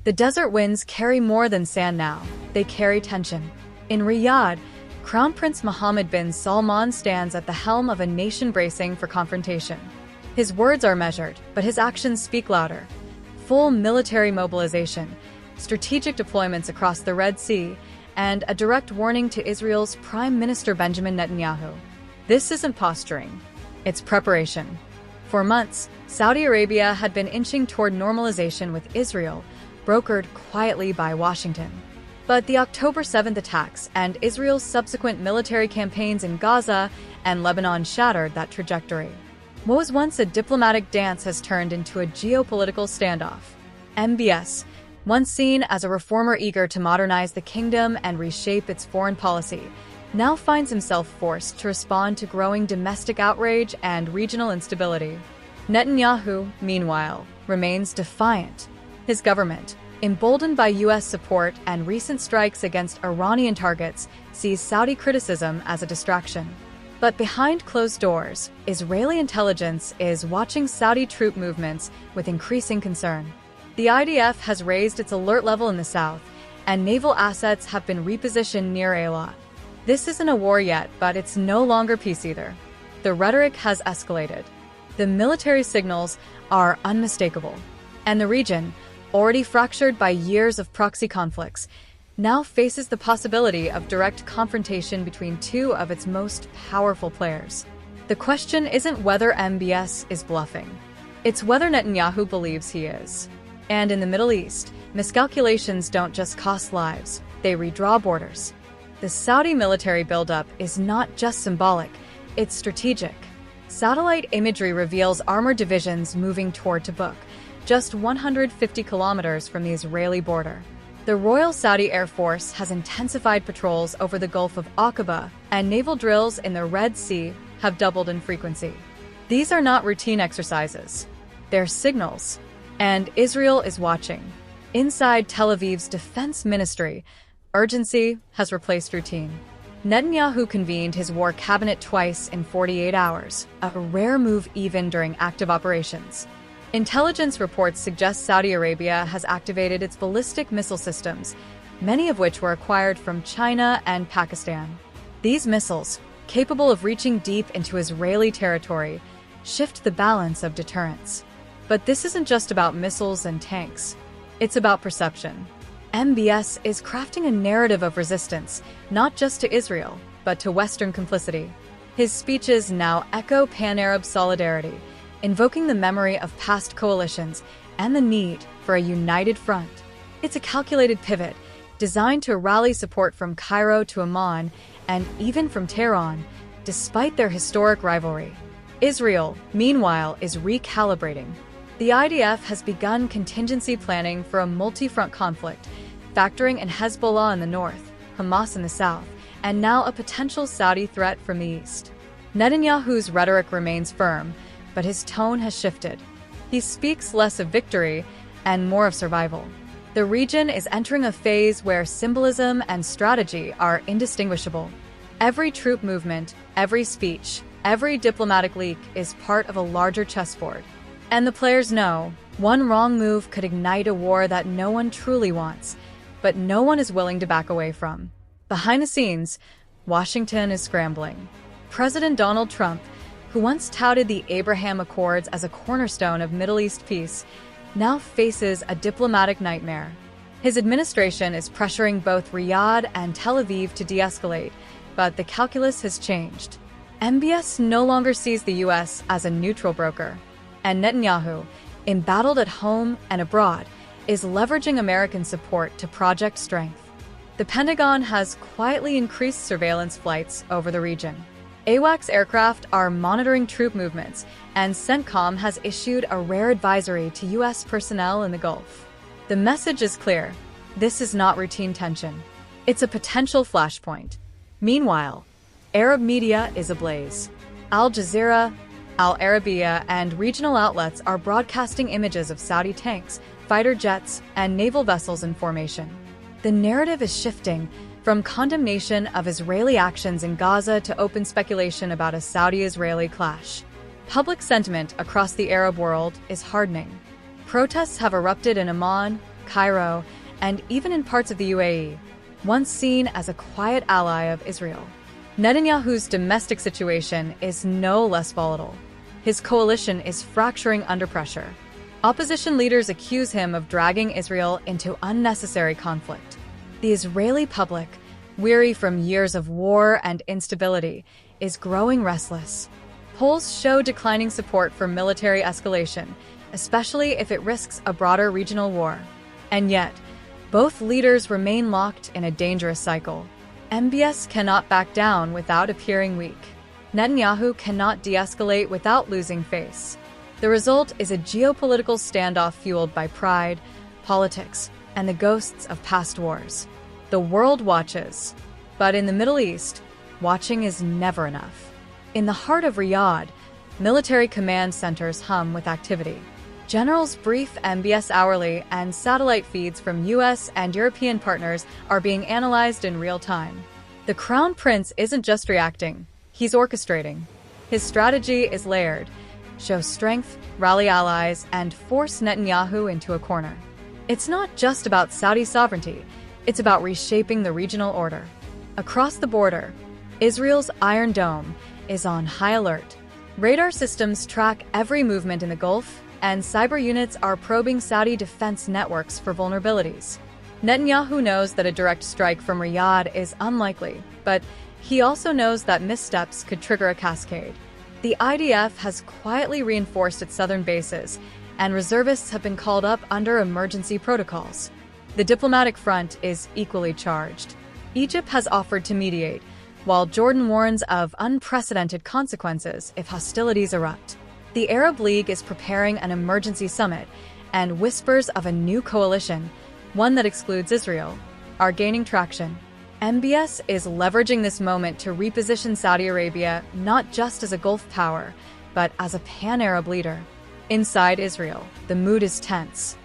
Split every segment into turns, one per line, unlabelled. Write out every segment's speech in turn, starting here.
The desert winds carry more than sand now. They carry tension. In Riyadh, Crown Prince Mohammed bin Salman stands at the helm of a nation bracing for confrontation. His words are measured, but his actions speak louder. Full military mobilization, strategic deployments across the Red Sea, and a direct warning to Israel's Prime Minister Benjamin Netanyahu. This isn't posturing. It's preparation. For months, Saudi Arabia had been inching toward normalization with Israel, brokered quietly by Washington. But the October 7th attacks and Israel's subsequent military campaigns in Gaza and Lebanon shattered that trajectory. What was once a diplomatic dance has turned into a geopolitical standoff. MBS, once seen as a reformer eager to modernize the kingdom and reshape its foreign policy, now finds himself forced to respond to growing domestic outrage and regional instability. Netanyahu, meanwhile, remains defiant. His government, emboldened by U.S. support and recent strikes against Iranian targets, sees Saudi criticism as a distraction. But behind closed doors, Israeli intelligence is watching Saudi troop movements with increasing concern. The IDF has raised its alert level in the south, and naval assets have been repositioned near Eilat. This isn't a war yet, but it's no longer peace either. The rhetoric has escalated. The military signals are unmistakable. And the region, already fractured by years of proxy conflicts, now faces the possibility of direct confrontation between two of its most powerful players. The question isn't whether MBS is bluffing. It's whether Netanyahu believes he is. And in the Middle East, miscalculations don't just cost lives, they redraw borders. The Saudi military buildup is not just symbolic, it's strategic. Satellite imagery reveals armored divisions moving toward Tabuk, just 150 kilometers from the Israeli border. The Royal Saudi Air Force has intensified patrols over the Gulf of Aqaba, and naval drills in the Red Sea have doubled in frequency. These are not routine exercises. They're signals. And Israel is watching. Inside Tel Aviv's defense ministry, urgency has replaced routine. Netanyahu convened his war cabinet twice in 48 hours, a rare move even during active operations. Intelligence reports suggest Saudi Arabia has activated its ballistic missile systems, many of which were acquired from China and Pakistan. These missiles, capable of reaching deep into Israeli territory, shift the balance of deterrence. But this isn't just about missiles and tanks. It's about perception. MBS is crafting a narrative of resistance, not just to Israel, but to Western complicity. His speeches now echo pan-Arab solidarity, invoking the memory of past coalitions and the need for a united front. It's a calculated pivot, designed to rally support from Cairo to Amman, and even from Tehran, despite their historic rivalry. Israel, meanwhile, is recalibrating. The IDF has begun contingency planning for a multi-front conflict, factoring in Hezbollah in the north, Hamas in the south, and now a potential Saudi threat from the east. Netanyahu's rhetoric remains firm, but his tone has shifted. He speaks less of victory and more of survival. The region is entering a phase where symbolism and strategy are indistinguishable. Every troop movement, every speech, every diplomatic leak is part of a larger chessboard. And the players know, one wrong move could ignite a war that no one truly wants, but no one is willing to back away from. Behind the scenes, Washington is scrambling. President Donald Trump, who once touted the Abraham Accords as a cornerstone of Middle East peace, now faces a diplomatic nightmare. His administration is pressuring both Riyadh and Tel Aviv to de-escalate, but the calculus has changed. MBS no longer sees the U.S. as a neutral broker. And Netanyahu, embattled at home and abroad, is leveraging American support to project strength. The Pentagon has quietly increased surveillance flights over the region. AWACS aircraft are monitoring troop movements, and CENTCOM has issued a rare advisory to U.S. personnel in the Gulf. The message is clear. This is not routine tension. It's a potential flashpoint. Meanwhile, Arab media is ablaze. Al Jazeera, Al Arabiya, and regional outlets are broadcasting images of Saudi tanks, fighter jets, and naval vessels in formation. The narrative is shifting from condemnation of Israeli actions in Gaza to open speculation about a Saudi-Israeli clash. Public sentiment across the Arab world is hardening. Protests have erupted in Amman, Cairo, and even in parts of the UAE, once seen as a quiet ally of Israel. Netanyahu's domestic situation is no less volatile. His coalition is fracturing under pressure. Opposition leaders accuse him of dragging Israel into unnecessary conflict. The Israeli public, weary from years of war and instability, is growing restless. Polls show declining support for military escalation, especially if it risks a broader regional war. And yet, both leaders remain locked in a dangerous cycle. MBS cannot back down without appearing weak. Netanyahu cannot de-escalate without losing face. The result is a geopolitical standoff fueled by pride, politics, and the ghosts of past wars. The world watches. But in the Middle East, watching is never enough. In the heart of Riyadh, military command centers hum with activity. Generals brief MBS hourly, and satellite feeds from US and European partners are being analyzed in real time. The Crown Prince isn't just reacting, he's orchestrating. His strategy is layered: show strength, rally allies, and force Netanyahu into a corner. It's not just about Saudi sovereignty, it's about reshaping the regional order. Across the border, Israel's Iron Dome is on high alert. Radar systems track every movement in the Gulf, and cyber units are probing Saudi defense networks for vulnerabilities. Netanyahu knows that a direct strike from Riyadh is unlikely, but he also knows that missteps could trigger a cascade. The IDF has quietly reinforced its southern bases, and reservists have been called up under emergency protocols. The diplomatic front is equally charged. Egypt has offered to mediate, while Jordan warns of unprecedented consequences if hostilities erupt. The Arab League is preparing an emergency summit, and whispers of a new coalition, one that excludes Israel, are gaining traction. MBS is leveraging this moment to reposition Saudi Arabia not just as a Gulf power, but as a pan-Arab leader. Inside Israel, the mood is tense.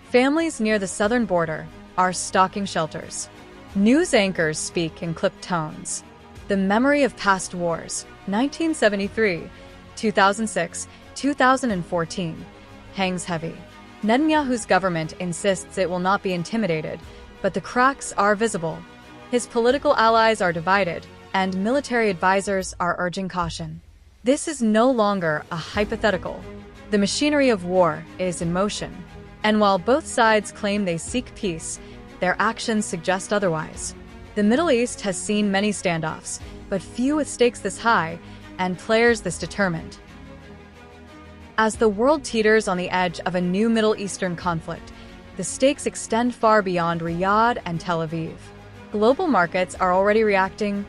Families near the southern border are stocking shelters. News anchors speak in clipped tones. The memory of past wars, 1973, 2006, 2014, hangs heavy. Netanyahu's government insists it will not be intimidated, but the cracks are visible. His political allies are divided, and military advisors are urging caution. This is no longer a hypothetical. The machinery of war is in motion, and while both sides claim they seek peace, their actions suggest otherwise. The Middle East has seen many standoffs, but few with stakes this high and players this determined. As the world teeters on the edge of a new Middle Eastern conflict, the stakes extend far beyond Riyadh and Tel Aviv. Global markets are already reacting,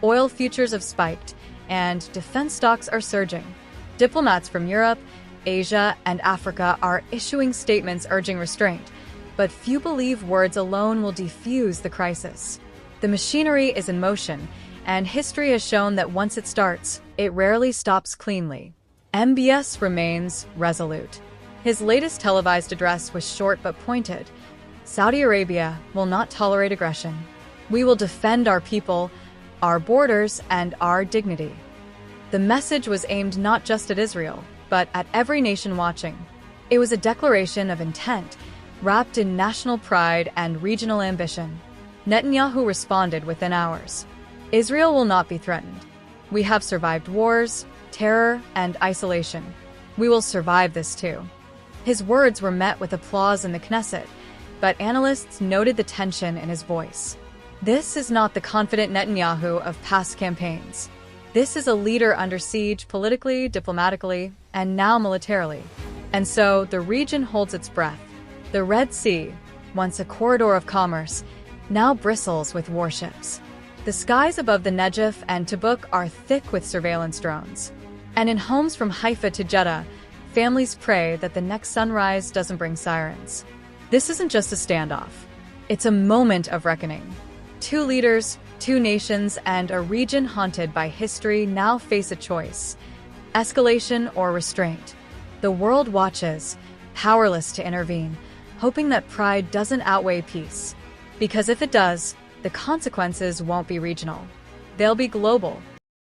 oil futures have spiked, and defense stocks are surging. Diplomats from Europe, Asia, and Africa are issuing statements urging restraint, but few believe words alone will defuse the crisis. The machinery is in motion, and history has shown that once it starts, it rarely stops cleanly. MBS remains resolute. His latest televised address was short but pointed. Saudi Arabia will not tolerate aggression. We will defend our people, our borders, and our dignity. The message was aimed not just at Israel, but at every nation watching. It was a declaration of intent, wrapped in national pride and regional ambition. Netanyahu responded within hours. Israel will not be threatened. We have survived wars, terror, and isolation. We will survive this too. His words were met with applause in the Knesset, but analysts noted the tension in his voice. This is not the confident Netanyahu of past campaigns. This is a leader under siege politically, diplomatically, and now militarily. And so the region holds its breath. The Red Sea, once a corridor of commerce, now bristles with warships. The skies above the Negev and Tabuk are thick with surveillance drones. And in homes from Haifa to Jeddah, families pray that the next sunrise doesn't bring sirens. This isn't just a standoff. It's a moment of reckoning. Two leaders, two nations, and a region haunted by history now face a choice: escalation or restraint. The world watches, powerless to intervene, hoping that pride doesn't outweigh peace. Because if it does, the consequences won't be regional. They'll be global.